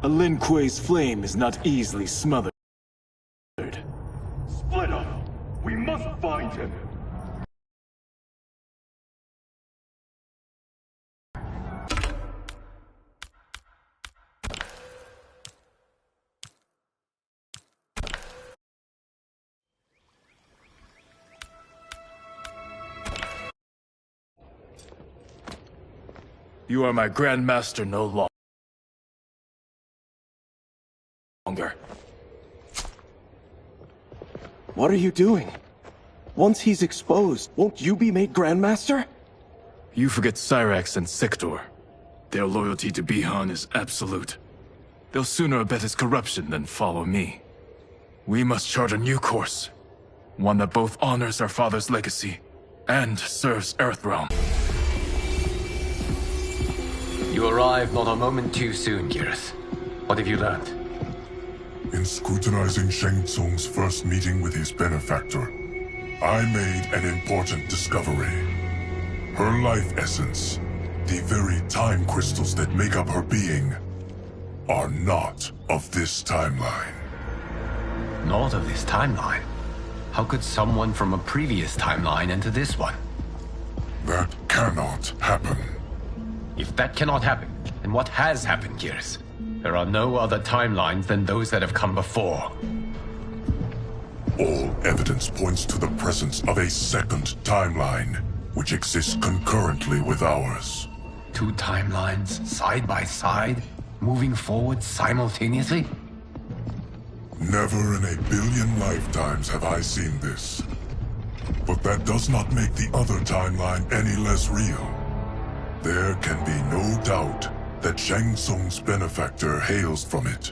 A Lin Kuei's flame is not easily smothered. Split up! We must find him! You are my Grandmaster no longer. What are you doing? Once he's exposed, won't you be made Grandmaster? You forget Cyrax and Sector. Their loyalty to Bihan is absolute. They'll sooner abet his corruption than follow me. We must chart a new course. One that both honors our father's legacy and serves Earthrealm. You arrived not a moment too soon, Geras. What have you learned? In scrutinizing Shang Tsung's first meeting with his benefactor, I made an important discovery. Her life essence, the very time crystals that make up her being, are not of this timeline. Not of this timeline? How could someone from a previous timeline enter this one? That cannot happen. If that cannot happen, then what has happened, Geras? There are no other timelines than those that have come before. All evidence points to the presence of a second timeline, which exists concurrently with ours. Two timelines, side by side, moving forward simultaneously? Never in a billion lifetimes have I seen this. But that does not make the other timeline any less real. There can be no doubt that Shang Tsung's benefactor hails from it.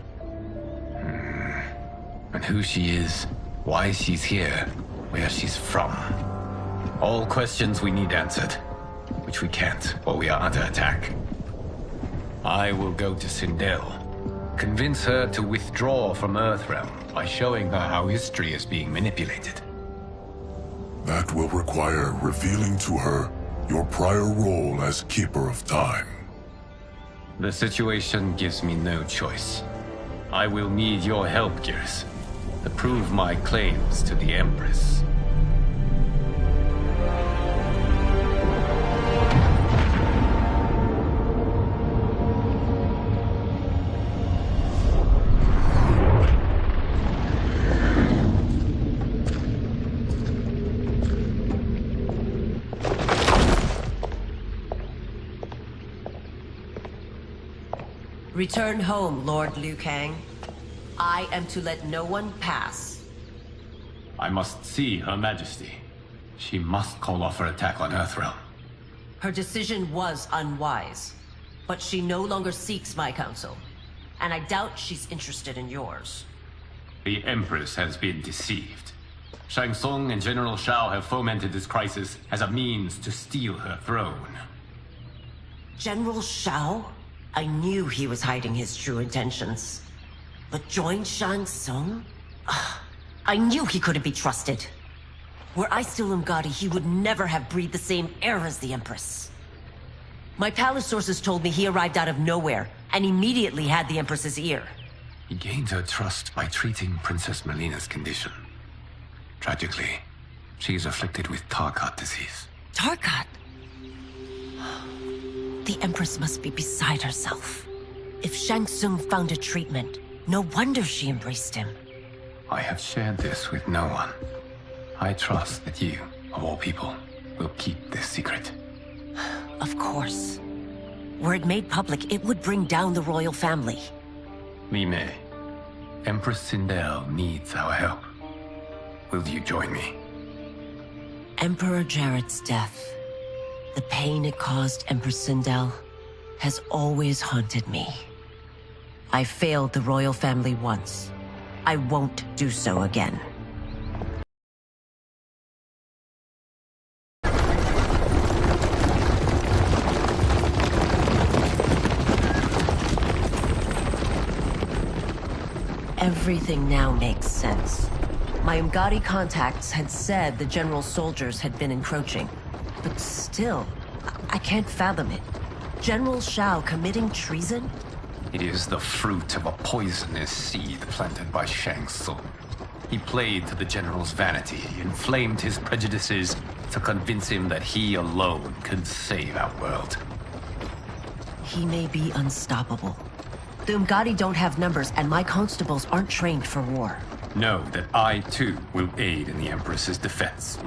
And who she is, why she's here, where she's from. All questions we need answered, which we can't, or we are under attack. I will go to Sindel, convince her to withdraw from Earthrealm by showing her how history is being manipulated. That will require revealing to her your prior role as Keeper of Time. The situation gives me no choice. I will need your help, Geras, to prove my claims to the Empress. Return home, Lord Liu Kang. I am to let no one pass. I must see Her Majesty. She must call off her attack on Earthrealm. Her decision was unwise, but she no longer seeks my counsel, and I doubt she's interested in yours. The Empress has been deceived. Shang Tsung and General Shao have fomented this crisis as a means to steal her throne. General Shao? I knew he was hiding his true intentions. But join Shang Tsung? I knew he couldn't be trusted. Were I still Umgadi, he would never have breathed the same air as the Empress. My palace sources told me he arrived out of nowhere, and immediately had the Empress's ear. He gained her trust by treating Princess Melina's condition. Tragically, she is afflicted with Tarkat disease. Tarkat? The Empress must be beside herself. If Shang Tsung found a treatment, no wonder she embraced him. I have shared this with no one. I trust that you, of all people, will keep this secret. Of course. Were it made public, it would bring down the royal family. Li Mei, Empress Sindel needs our help. Will you join me? Emperor Jarrett's death, the pain it caused Empress Sindel, has always haunted me. I failed the royal family once. I won't do so again. Everything now makes sense. My Umgadi contacts had said the general's soldiers had been encroaching. But still, I can't fathom it. General Shao committing treason? It is the fruit of a poisonous seed planted by Shang Tsung. He played to the general's vanity, inflamed his prejudices to convince him that he alone could save our world. He may be unstoppable. The Umgadi don't have numbers, and my constables aren't trained for war. Know that I, too, will aid in the Empress's defense.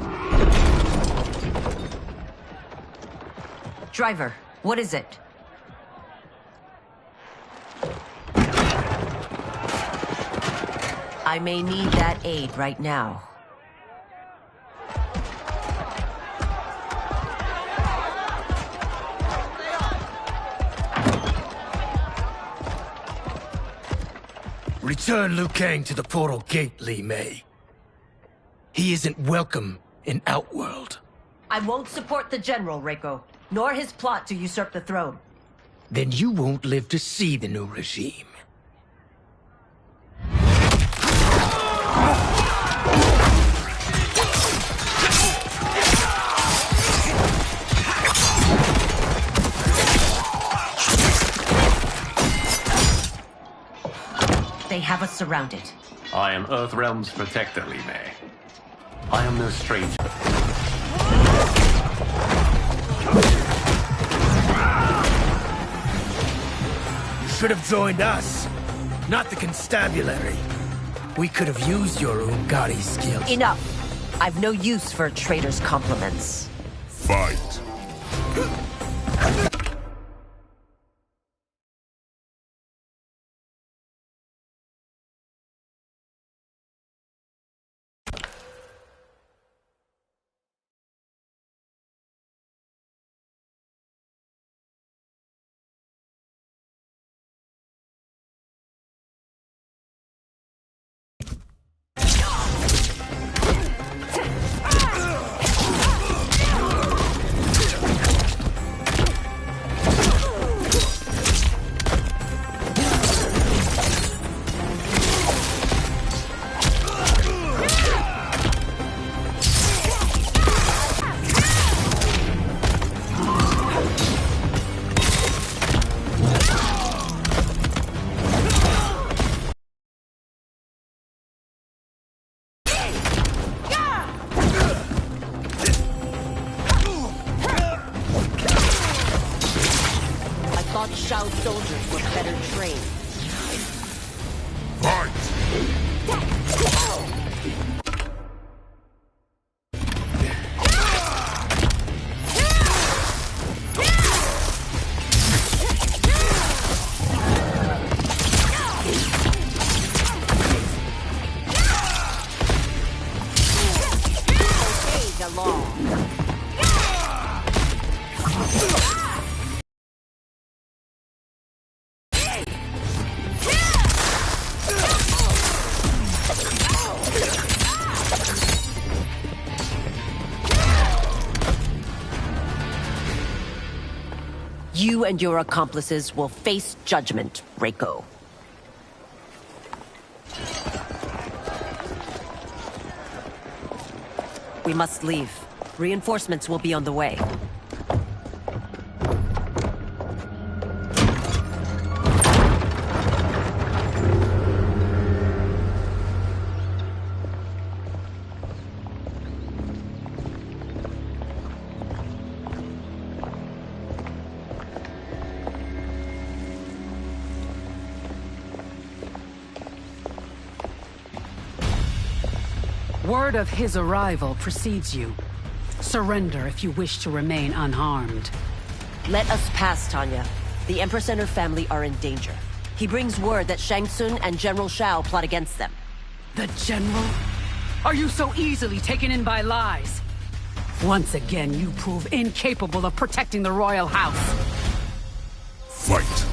Driver, what is it? I may need that aid right now. Return Liu Kang to the portal gate, Li Mei. He isn't welcome in Outworld. I won't support the General, Reiko, nor his plot to usurp the throne. Then you won't live to see the new regime. They have us surrounded. I am Earthrealm's protector, Li Mei. I am no stranger. You should have joined us, not the constabulary. We could have used your Umgadi skills. Enough! I've no use for a traitor's compliments. Fight. Shao's soldiers were better trained. Fight! Obey the law. You and your accomplices will face judgment, Reiko. We must leave. Reinforcements will be on the way. Word of his arrival precedes you. Surrender if you wish to remain unharmed. Let us pass, Tanya. The Empress and her family are in danger. He brings word that Shang Tsung and General Shao plot against them. The General? Are you so easily taken in by lies? Once again, you prove incapable of protecting the royal house. Fight!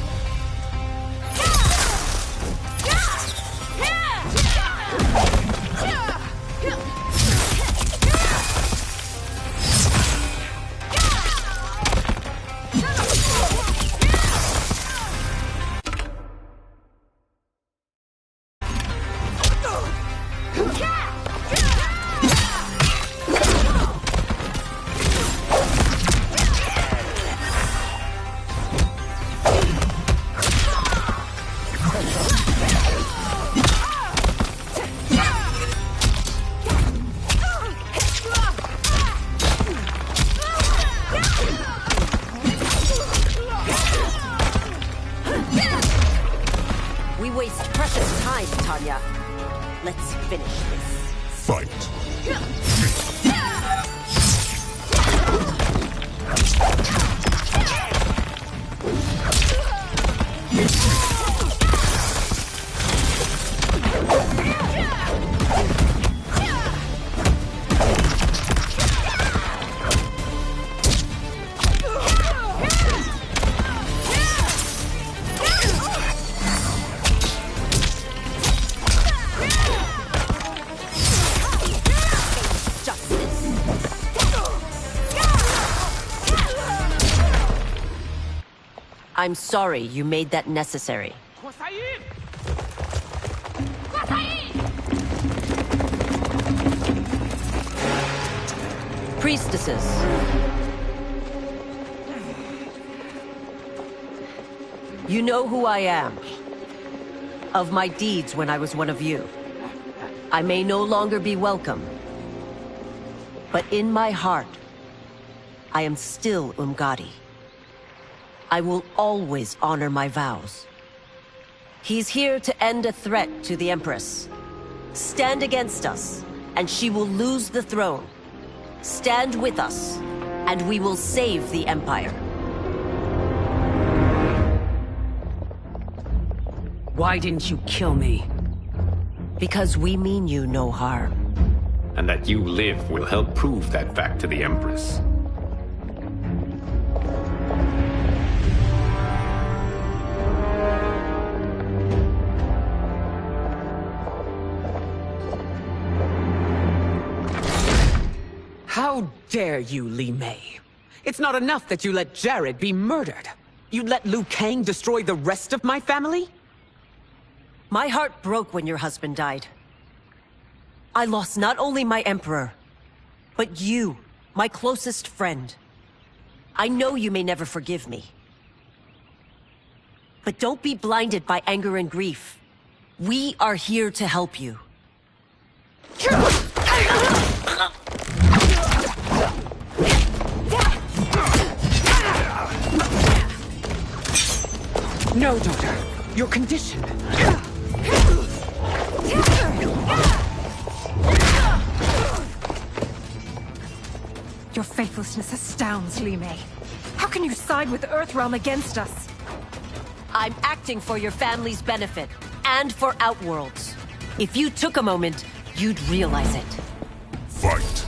waste precious time, Tanya. Let's finish this. Fight. I'm sorry you made that necessary. Priestesses. You know who I am. Of my deeds when I was one of you. I may no longer be welcome. But in my heart, I am still Umgadi. I will always honor my vows. He's here to end a threat to the Empress. Stand against us, and she will lose the throne. Stand with us, and we will save the Empire. Why didn't you kill me? Because we mean you no harm. And that you live will help prove that fact to the Empress. How dare you, Li Mei? It's not enough that you let Jared be murdered. You'd let Liu Kang destroy the rest of my family? My heart broke when your husband died. I lost not only my emperor, but you, my closest friend. I know you may never forgive me. But don't be blinded by anger and grief. We are here to help you. No, daughter. Your condition. Your faithlessness astounds, Li Mei. How can you side with Earthrealm against us? I'm acting for your family's benefit, and for Outworld's. If you took a moment, you'd realize it. Fight.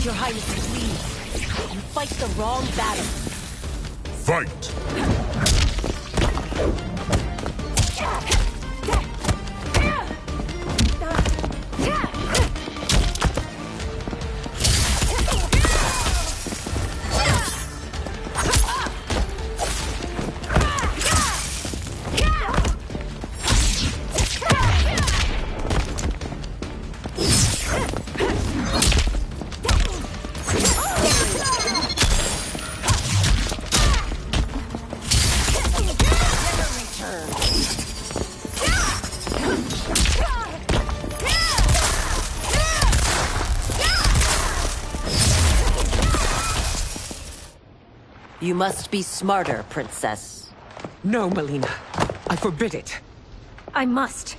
Your Highness, please. You fight the wrong battle. Fight! You must be smarter, Princess. No, Melina. I forbid it. I must.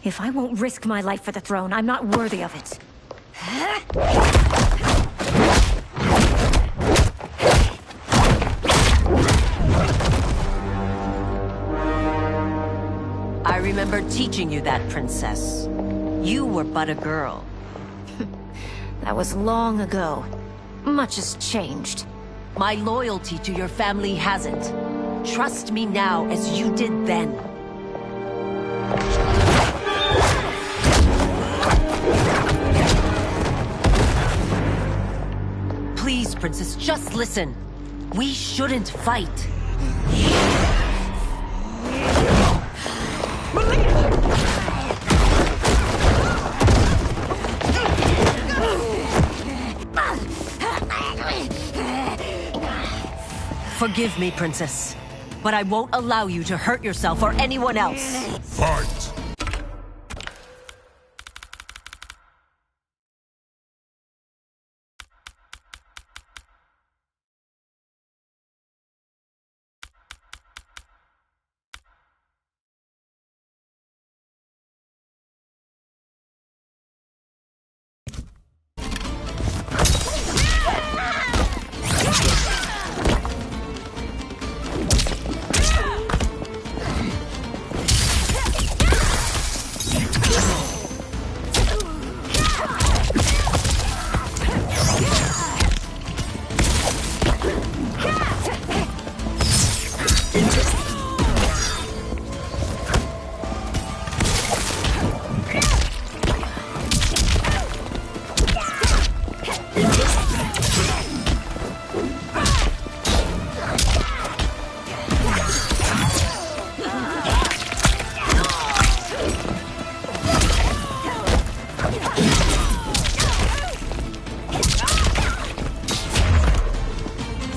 If I won't risk my life for the throne, I'm not worthy of it. I remember teaching you that, Princess. You were but a girl. That was long ago. Much has changed. My loyalty to your family hasn't. Trust me now as you did then. Please, Princess, just listen. We shouldn't fight. Forgive me, Princess, but I won't allow you to hurt yourself or anyone else. Fight!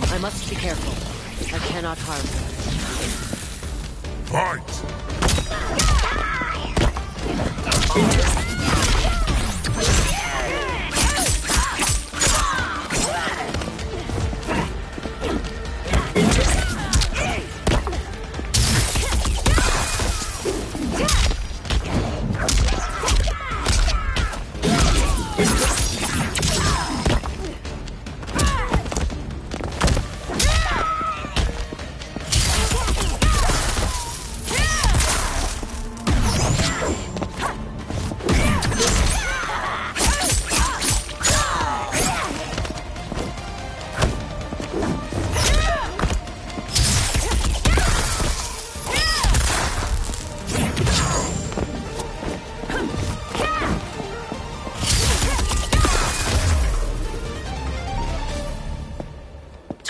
I must be careful. I cannot harm her. Fight!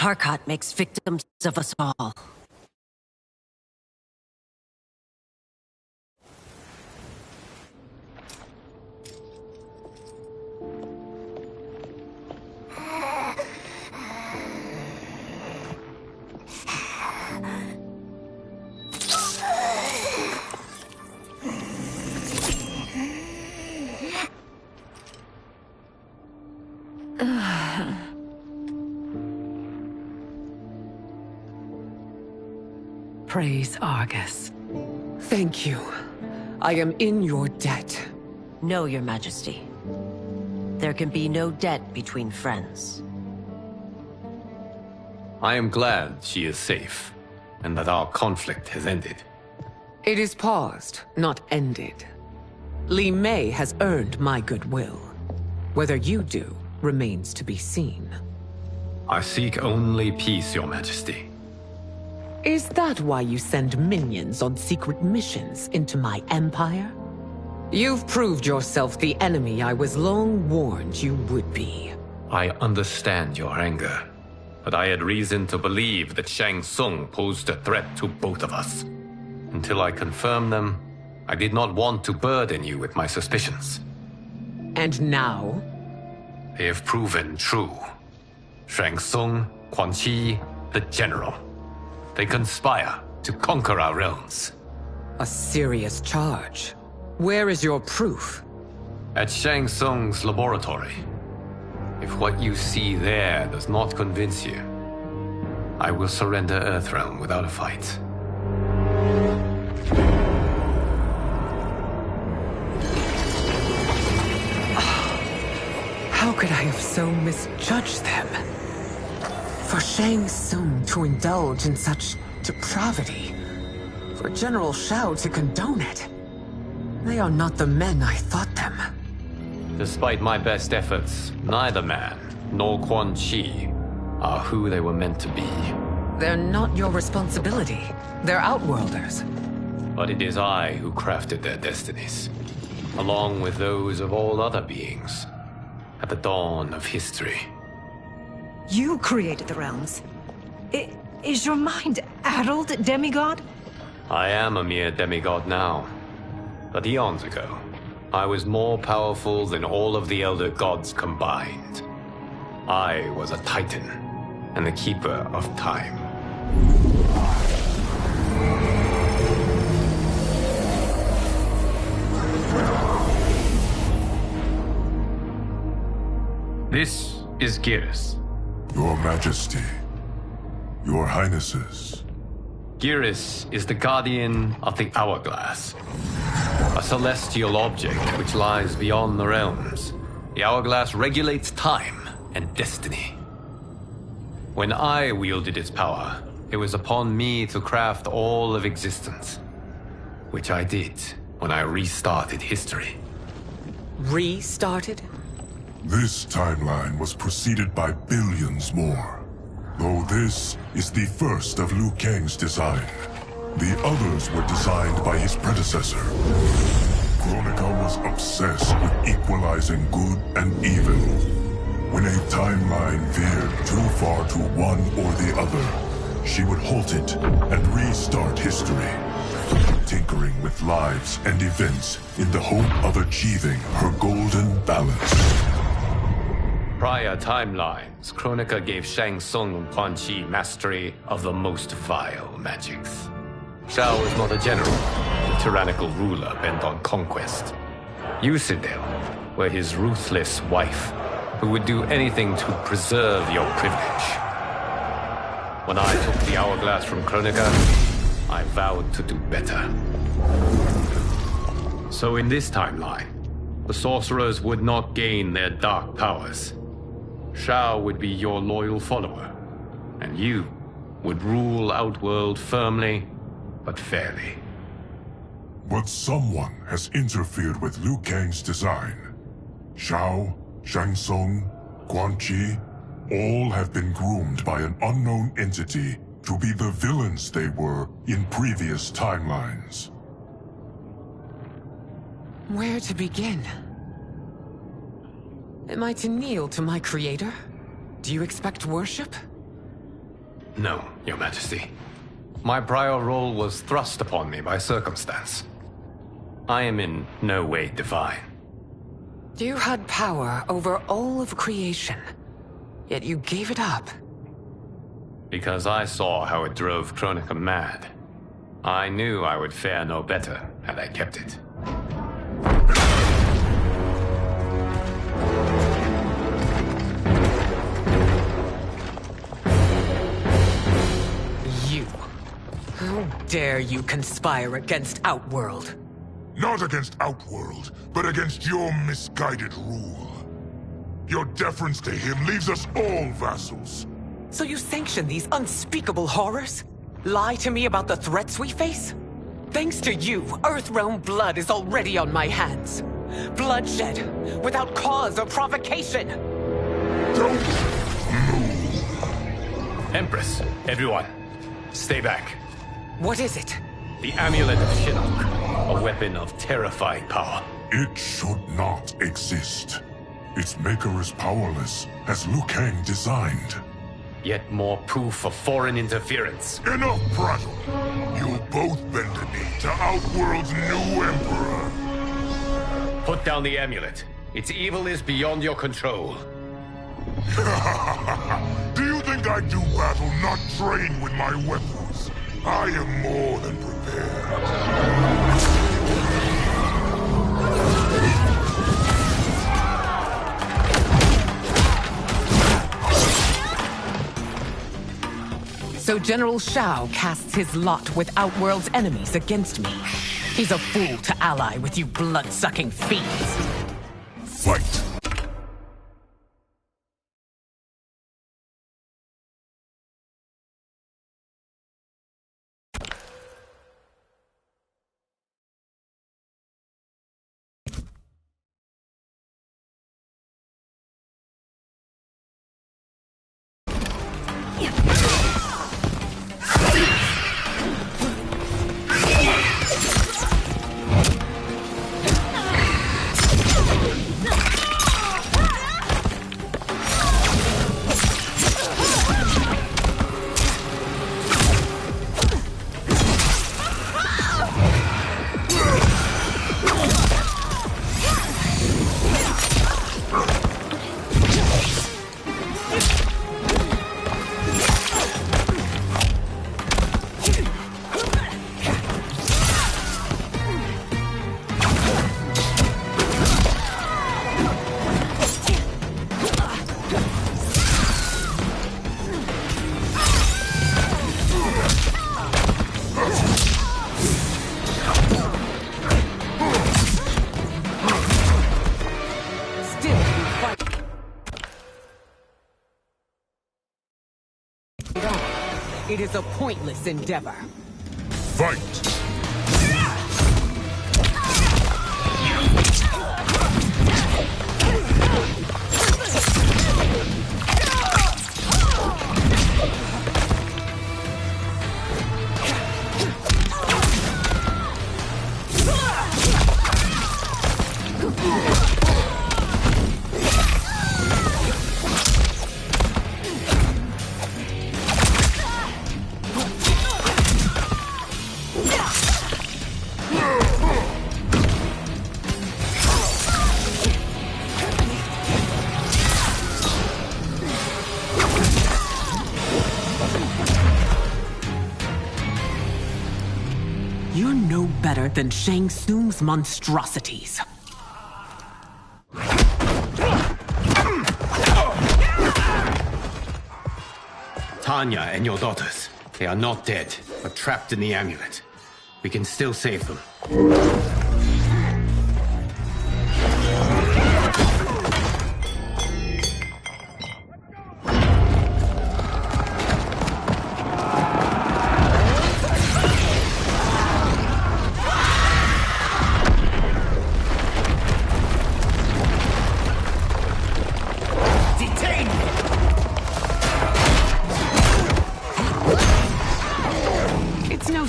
Tarkat makes victims of us all. Praise Argus. Thank you. I am in your debt. No, Your Majesty. There can be no debt between friends. I am glad she is safe, and that our conflict has ended. It is paused, not ended. Li Mei has earned my goodwill. Whether you do remains to be seen. I seek only peace, Your Majesty. Is that why you send minions on secret missions into my empire? You've proved yourself the enemy I was long warned you would be. I understand your anger, but I had reason to believe that Shang Tsung posed a threat to both of us. Until I confirmed them, I did not want to burden you with my suspicions. And now? They have proven true. Shang Tsung, Quan Chi, the General. They conspire to conquer our realms. A serious charge. Where is your proof? At Shang Tsung's laboratory. If what you see there does not convince you, I will surrender Earthrealm without a fight. How could I have so misjudged them? For Shang Tsung to indulge in such depravity, for General Shao to condone it, they are not the men I thought them. Despite my best efforts, neither man nor Quan Chi are who they were meant to be. They're not your responsibility. They're Outworlders. But it is I who crafted their destinies, along with those of all other beings, at the dawn of history. You created the realms. Is your mind addled, demigod? I am a mere demigod now. But eons ago, I was more powerful than all of the Elder Gods combined. I was a Titan, and the Keeper of Time. This is Geras. Your Majesty. Your Highnesses. Geras is the guardian of the Hourglass. A celestial object which lies beyond the realms. The Hourglass regulates time and destiny. When I wielded its power, it was upon me to craft all of existence. Which I did when I restarted history. Restarted? This timeline was preceded by billions more. Though this is the first of Liu Kang's design. The others were designed by his predecessor. Kronika was obsessed with equalizing good and evil. When a timeline veered too far to one or the other, she would halt it and restart history, tinkering with lives and events in the hope of achieving her golden balance. Prior timelines, Kronika gave Shang Tsung and Quan Chi mastery of the most vile magics. Shao is not a general, a tyrannical ruler bent on conquest. You, Sindel, were his ruthless wife, who would do anything to preserve your privilege. When I took the Hourglass from Kronika, I vowed to do better. So in this timeline, the sorcerers would not gain their dark powers. Shao would be your loyal follower, and you would rule Outworld firmly, but fairly. But someone has interfered with Liu Kang's design. Shao, Shang Tsung, Quan Chi, all have been groomed by an unknown entity to be the villains they were in previous timelines. Where to begin? Am I to kneel to my creator? Do you expect worship? No, Your Majesty. My prior role was thrust upon me by circumstance. I am in no way divine. You had power over all of creation, yet you gave it up. Because I saw how it drove Kronika mad. I knew I would fare no better had I kept it. How dare you conspire against Outworld? Not against Outworld, but against your misguided rule. Your deference to him leaves us all vassals. So you sanction these unspeakable horrors? Lie to me about the threats we face? Thanks to you, Earthrealm blood is already on my hands. Bloodshed, without cause or provocation. Don't move. Empress, everyone, stay back. What is it? The Amulet of Shinnok, a weapon of terrifying power. It should not exist. Its maker is powerless, as Liu Kang designed. Yet more proof of foreign interference. Enough prattle! You'll both bend the knee to Outworld's new emperor. Put down the amulet. Its evil is beyond your control. Do you think I do battle not trained with my weapons? I am more than prepared. So General Shao casts his lot with Outworld's enemies against me. He's a fool to ally with you blood-sucking fiends. Fight! It is a pointless endeavor. Fight! You're no better than Shang Tsung's monstrosities. Tanya and your daughters. They are not dead, but trapped in the amulet. We can still save them.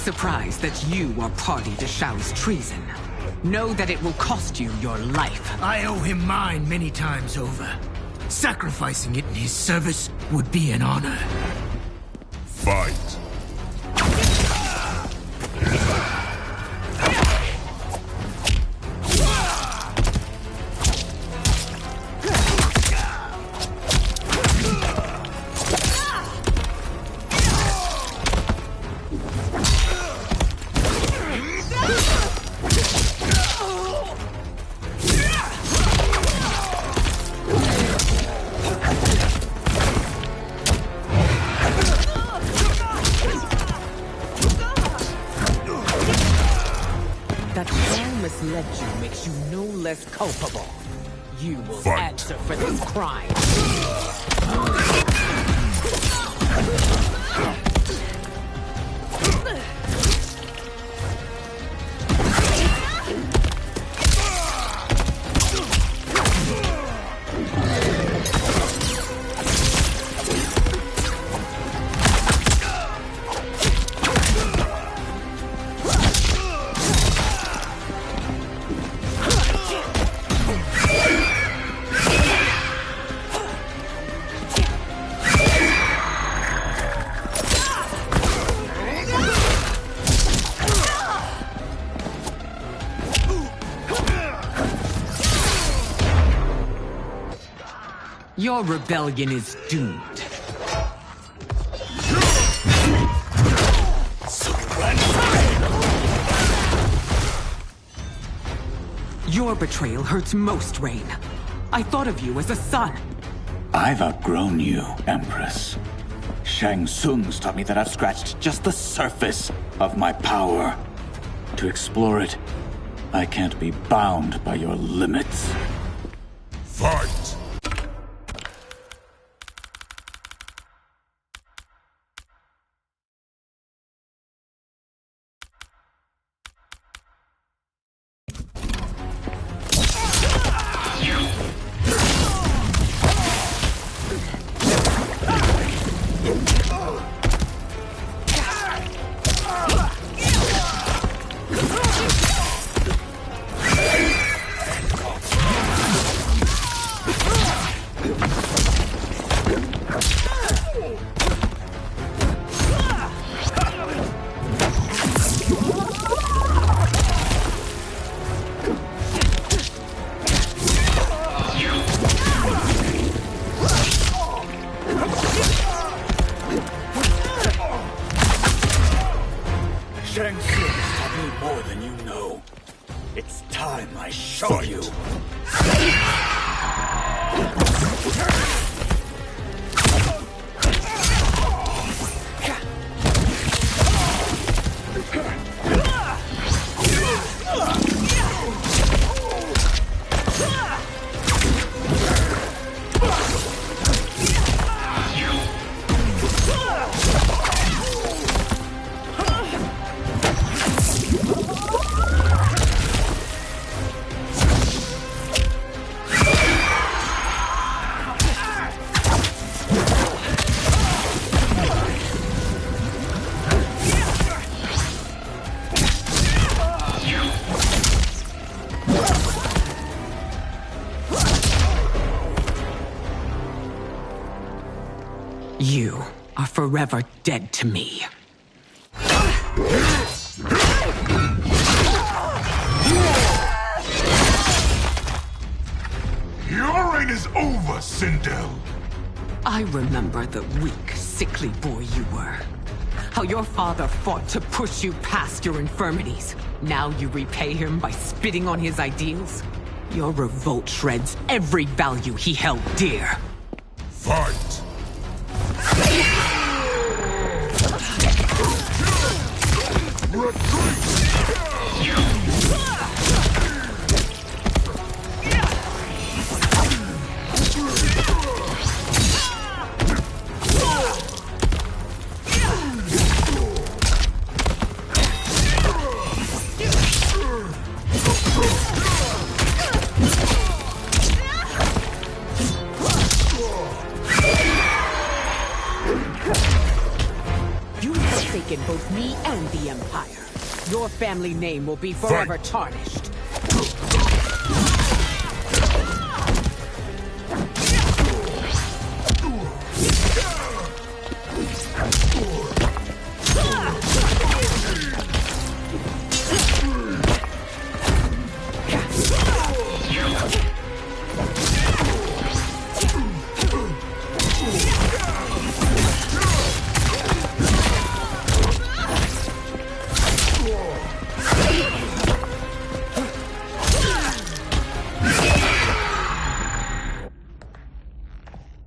Surprised that you are party to Shao's treason. Know that it will cost you your life. I owe him mine many times over. Sacrificing it in his service would be an honor. Fight! That Shang misled you makes you no less culpable. You will answer for this crime. Your rebellion is doomed. Your betrayal hurts most, Rain. I thought of you as a son. I've outgrown you, Empress. Shang Tsung's taught me that I've scratched just the surface of my power. To explore it, I can't be bound by your limits. Fight! Shang Tsung has taught me more than you know. It's time I show you. forever dead to me. Your reign is over, Sindel. I remember the weak, sickly boy you were. How your father fought to push you past your infirmities. Now you repay him by spitting on his ideals? Your revolt shreds every value he held dear. Fight! Both me and the Empire. Your family name will be forever tarnished.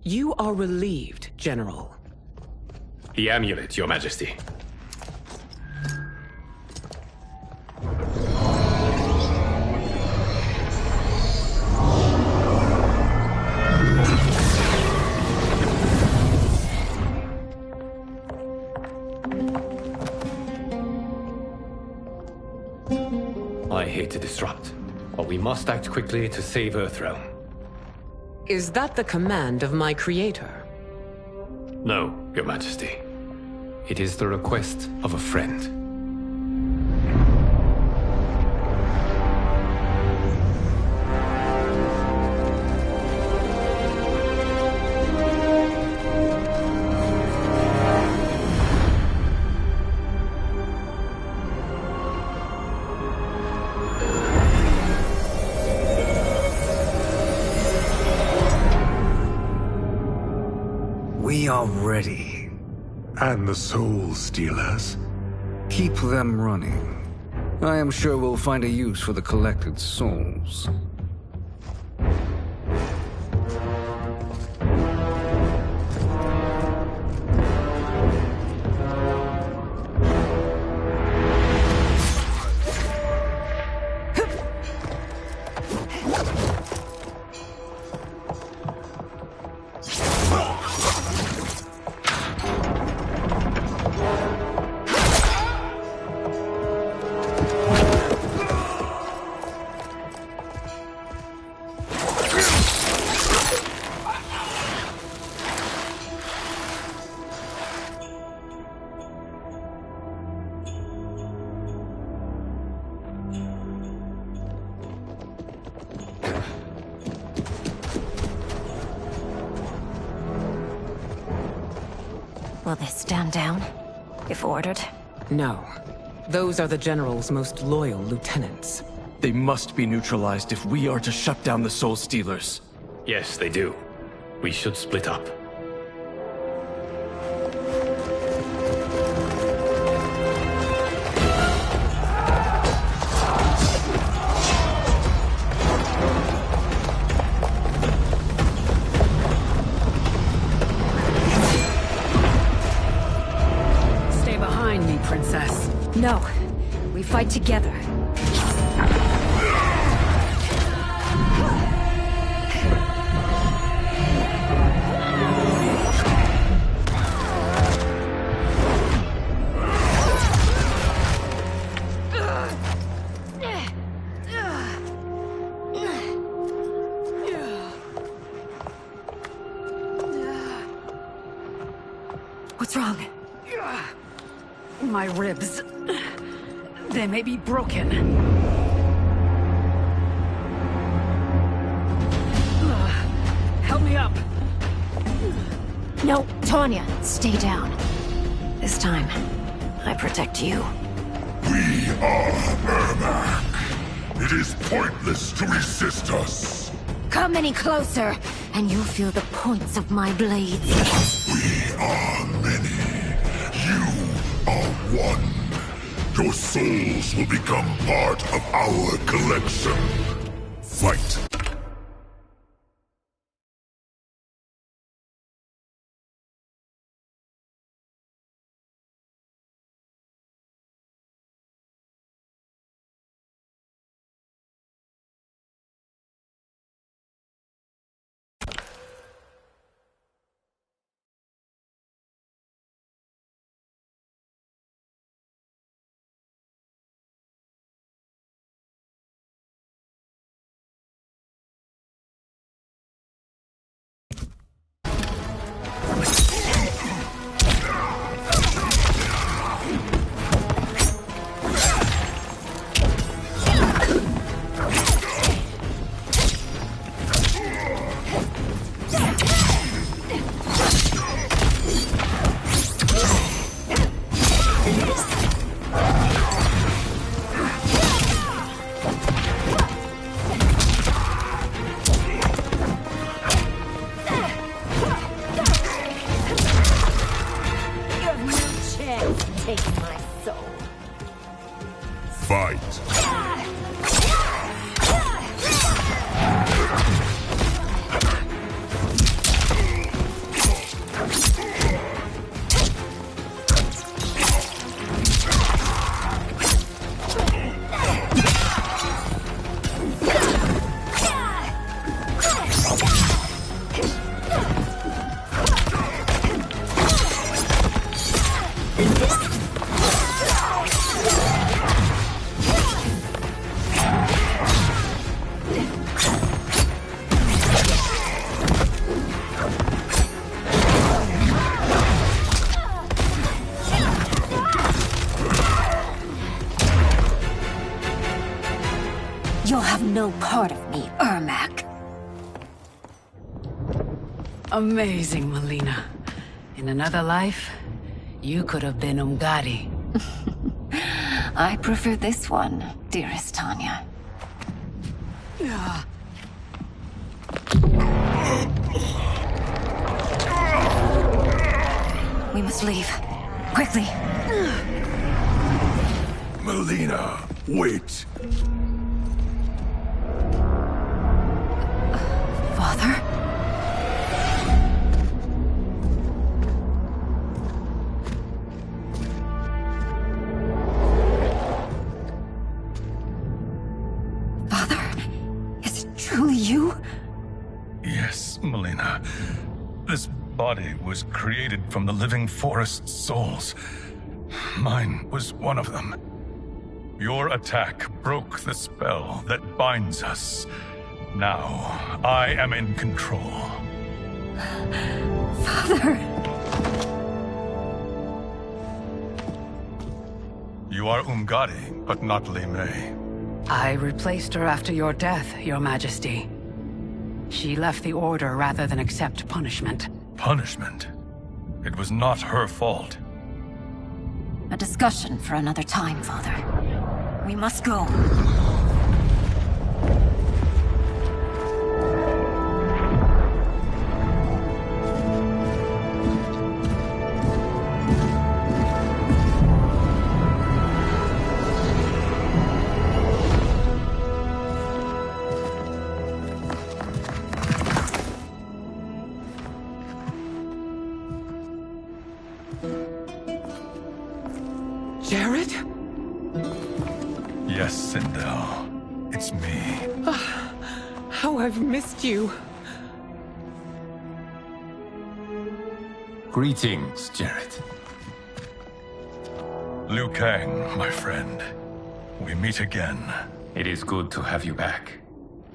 You are relieved, General. The amulet, Your Majesty. I hate to disrupt, but we must act quickly to save Earthrealm. Is that the command of my creator? No, Your Majesty. It is the request of a friend. We are ready. And the Soul Stealers? Keep them running. I am sure we'll find a use for the collected souls. Will they stand down, if ordered? No. Those are the General's most loyal lieutenants. They must be neutralized if we are to shut down the Soul Stealers. Yes, they do. We should split up. Princess. No. We fight together. What's wrong? My ribs. They may be broken. Help me up. No, Tanya, stay down. This time, I protect you. We are Ermac. It is pointless to resist us. Come any closer, and you'll feel the points of my blades. We are many. You are one. Your souls will become part of our collection. Fight. You'll have no part of me, Ermac. Amazing, Melina. In another life, you could have been Umgadi. I prefer this one, dearest Tanya. We must leave. Quickly. Melina, wait. Father? Father? Is it truly you? Yes, Melina. This body was created from the living forest's souls. Mine was one of them. Your attack broke the spell that binds us. Now, I am in control. Father! You are Umgadi, but not Li Mei. I replaced her after your death, Your Majesty. She left the Order rather than accept punishment. Punishment? It was not her fault. A discussion for another time, Father. We must go. Jared? Yes, Sindel. It's me. How I've missed you. Greetings, Jared. Liu Kang, my friend. We meet again. It is good to have you back.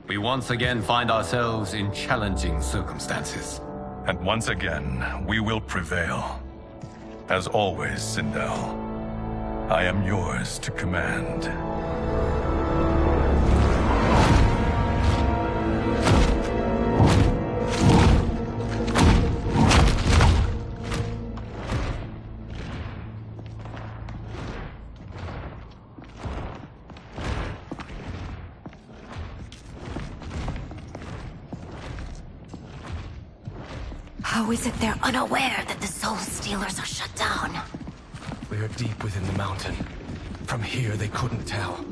We once again find ourselves in challenging circumstances. And once again, we will prevail. As always, Sindel, I am yours to command. How is it they're unaware that the Soul Stealers are shut down? We are deep within the mountain. From here, they couldn't tell.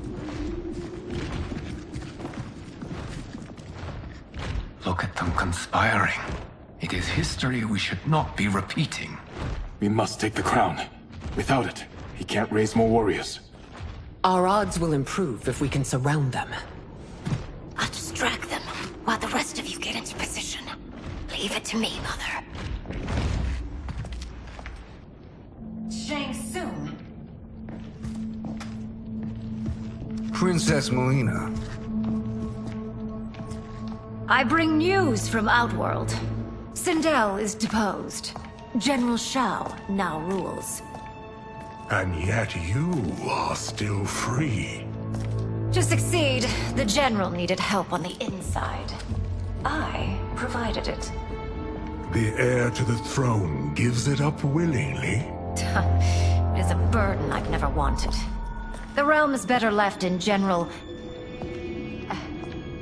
Look at them conspiring. It is history we should not be repeating. We must take the crown. Without it, he can't raise more warriors. Our odds will improve if we can surround them. I'll distract them while the rest of you get into position. Leave it to me, Mother. Shang Tsung. Princess Melina. I bring news from Outworld. Sindel is deposed. General Shao now rules. And yet you are still free. To succeed, the General needed help on the inside. I provided it. The heir to the throne gives it up willingly. It is a burden I've never wanted. The realm is better left in General...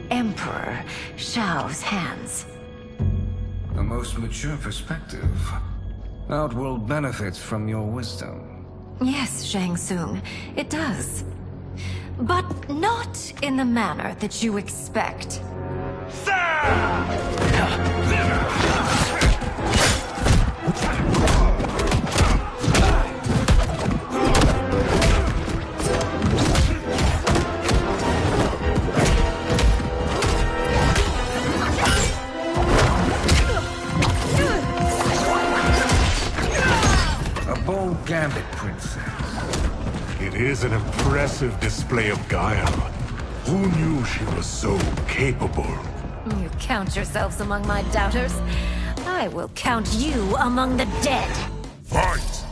Emperor Shao's hands. A most mature perspective. Outworld benefits from your wisdom. Yes, Shang Tsung, it does. But not in the manner that you expect. A bold gambit, Princess. It is an impressive display of guile. Who knew she was so capable? You count yourselves among my doubters. I will count you among the dead. Fight!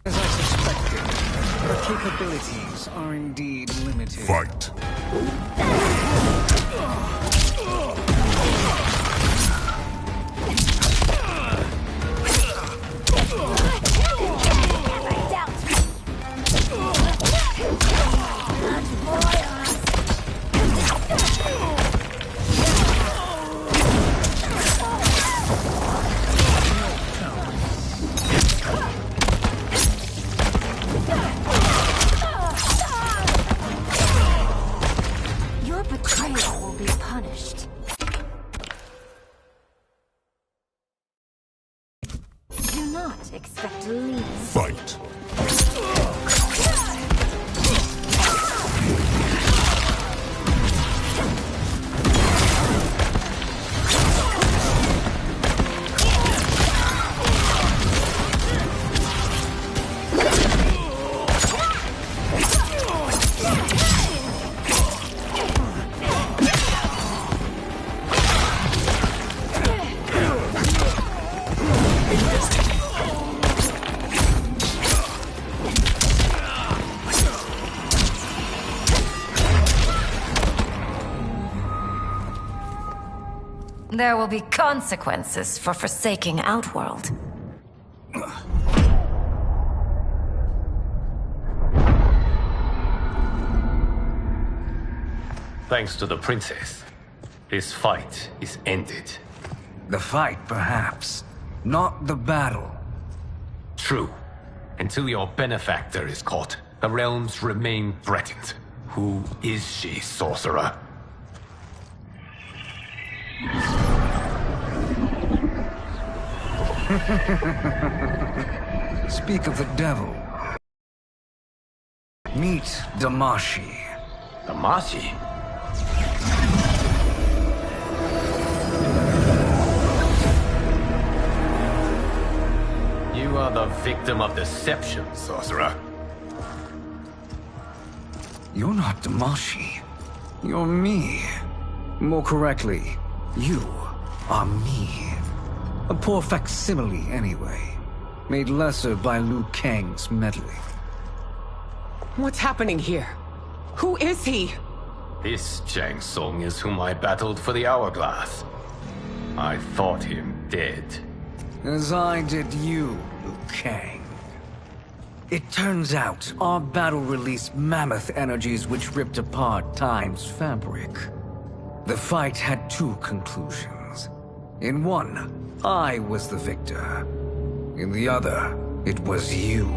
As I suspected, her capabilities are indeed limited. Fight! Your betrayal will be punished. Do not expect to leave. Fight! There will be consequences for forsaking Outworld. Thanks to the princess, this fight is ended. The fight, perhaps. Not the battle. True. Until your benefactor is caught, The realms remain threatened. Who is she, sorcerer? Speak of the devil. Meet Damashi. Damashi? You are the victim of deception, sorcerer. You're not Damashi. You're me. More correctly, you are me. A poor facsimile, anyway. Made lesser by Liu Kang's meddling. What's happening here? Who is he? This Shang Tsung is whom I battled for the Hourglass. I thought him dead. As I did you, Liu Kang. It turns out our battle released mammoth energies which ripped apart time's fabric. The fight had two conclusions. In one, I was the victor. In the other, it was you.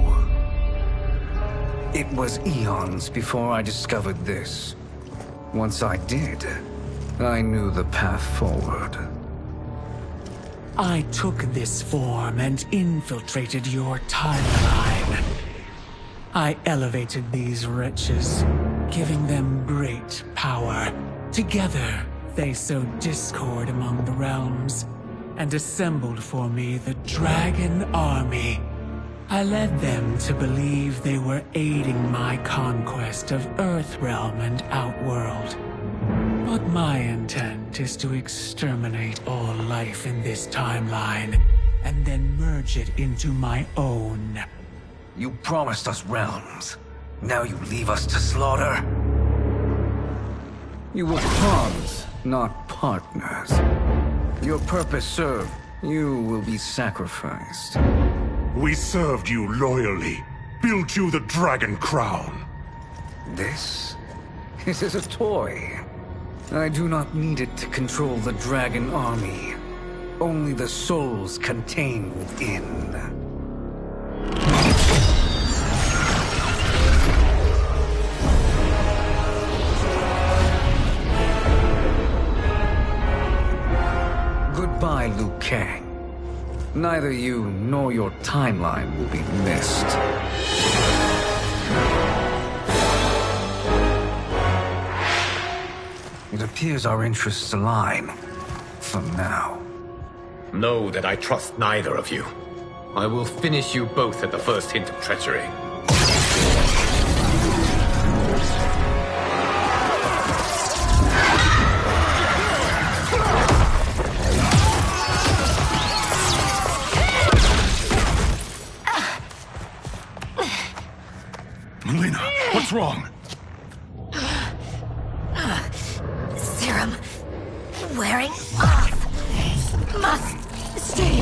It was eons before I discovered this. Once I did, I knew the path forward. I took this form and infiltrated your timeline. I elevated these wretches, giving them great power. Together, they sowed discord among the realms, and assembled for me the Dragon Army. I led them to believe they were aiding my conquest of Earthrealm and Outworld. But my intent is to exterminate all life in this timeline, and then merge it into my own. You promised us realms. Now you leave us to slaughter? You were pawns, not partners. Your purpose served. You will be sacrificed. We served you loyally. Built you the Dragon Crown. This? This is a toy. I do not need it to control the Dragon Army. Only the souls contained within. Goodbye, Liu Kang. Neither you nor your timeline will be missed. It appears our interests align. For now. Know that I trust neither of you. I will finish you both at the first hint of treachery. Melina, what's wrong? Serum wearing off. Must stay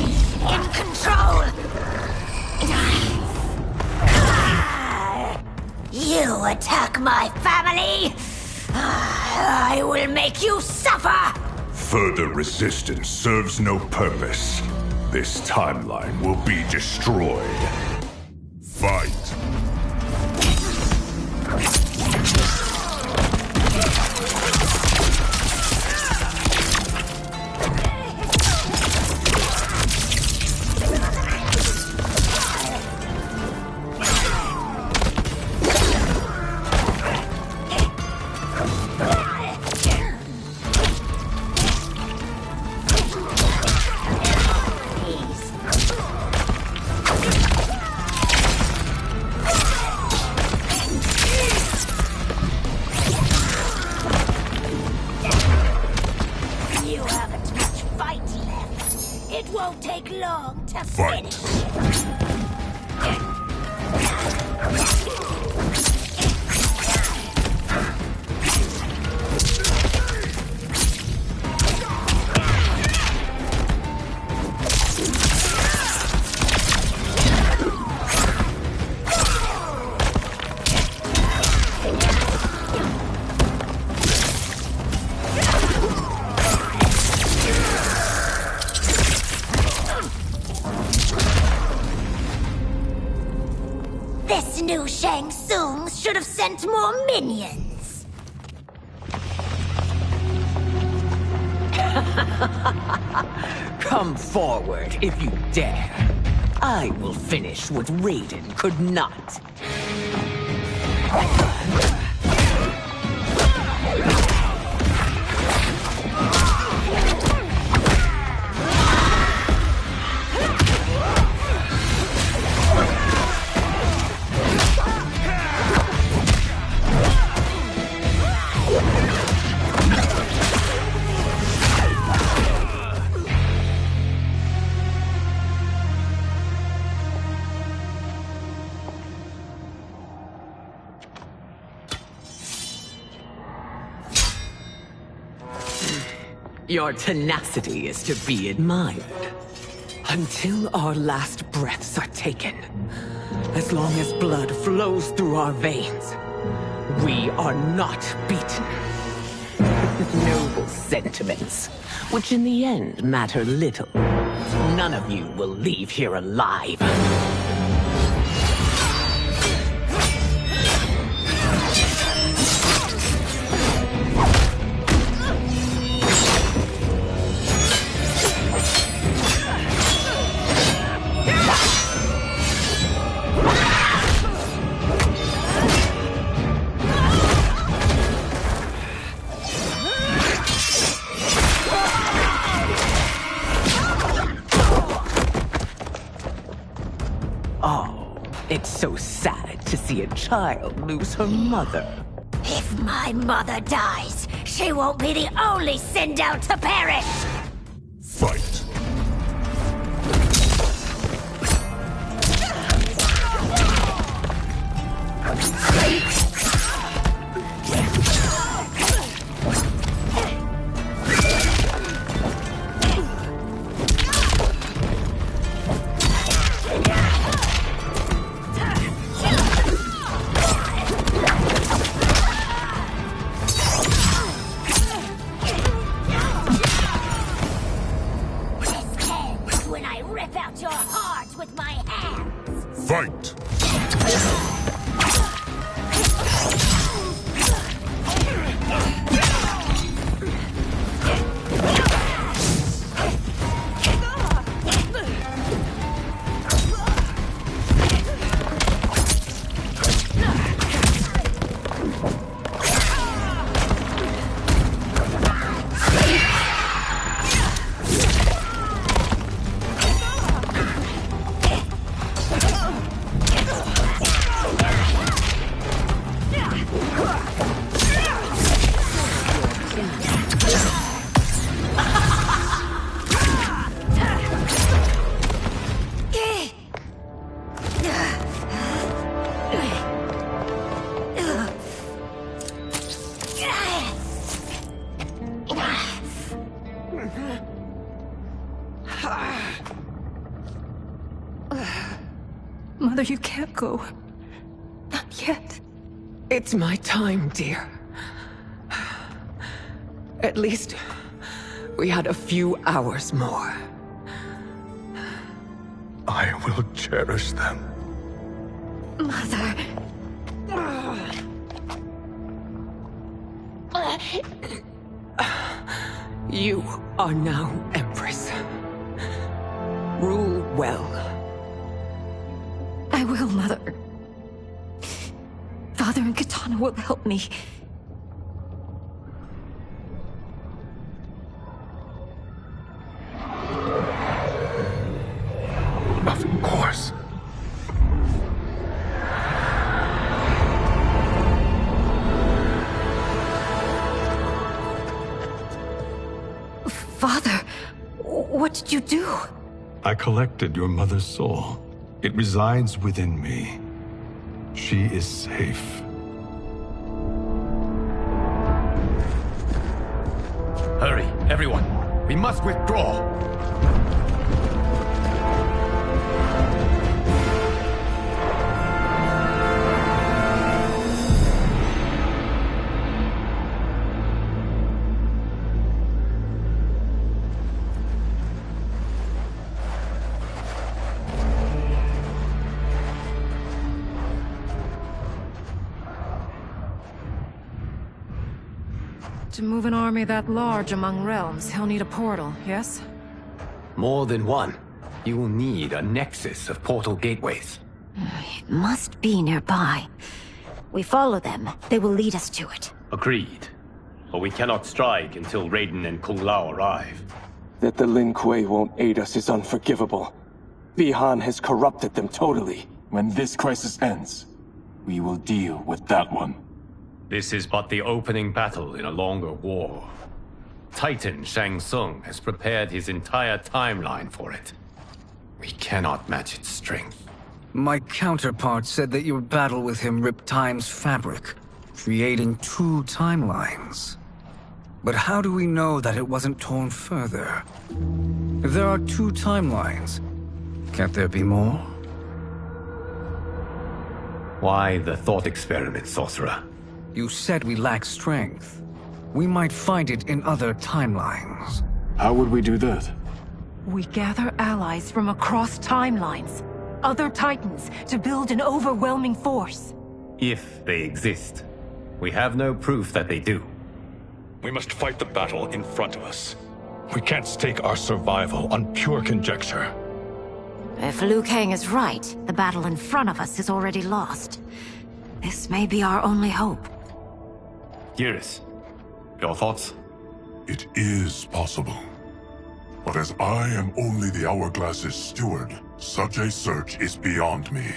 in control. You attack my family, I will make you suffer. Further resistance serves no purpose. This timeline will be destroyed. Fight! knew Shang Tsung should have sent more minions. Come forward if you dare. I will finish what Raiden could not. Your tenacity is to be admired. Until our last breaths are taken, as long as blood flows through our veins, we are not beaten. Noble sentiments, which in the end matter little. None of you will leave here alive. It's so sad to see a child lose her mother. If my mother dies, she won't be the only Sindel to perish! Fight! Fight! Mother, you can't go. Not yet. It's my time, dear. At least, we had a few hours more. I will cherish them. Mother... You are now Empress. Rule well. I will, Mother. Father and Katana will help me. Of course. Father, what did you do? I collected your mother's soul. It resides within me. She is safe. Hurry, everyone. We must withdraw. To move an army that large among realms, he'll need a portal, yes? More than one. You will need a nexus of portal gateways. It must be nearby. We follow them, they will lead us to it. Agreed. But we cannot strike until Raiden and Kung Lao arrive. That the Lin Kuei won't aid us is unforgivable. Bihan has corrupted them totally. When this crisis ends, we will deal with that one. This is but the opening battle in a longer war. Titan Shang Tsung has prepared his entire timeline for it. We cannot match its strength. My counterpart said that your battle with him ripped time's fabric, creating 2 timelines. But how do we know that it wasn't torn further? If there are 2 timelines, can't there be more? Why the thought experiment, Sorcerer? You said we lack strength. We might find it in other timelines. How would we do that? We gather allies from across timelines, other titans, to build an overwhelming force. If they exist. We have no proof that they do. We must fight the battle in front of us. We can't stake our survival on pure conjecture. If Liu Kang is right, the battle in front of us is already lost. This may be our only hope. Geras, your thoughts? It is possible. But as I am only the Hourglass's steward, such a search is beyond me.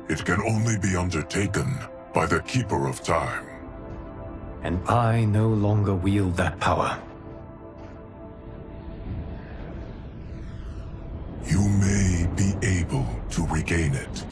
It can only be undertaken by the Keeper of Time. And I no longer wield that power. You may be able to regain it.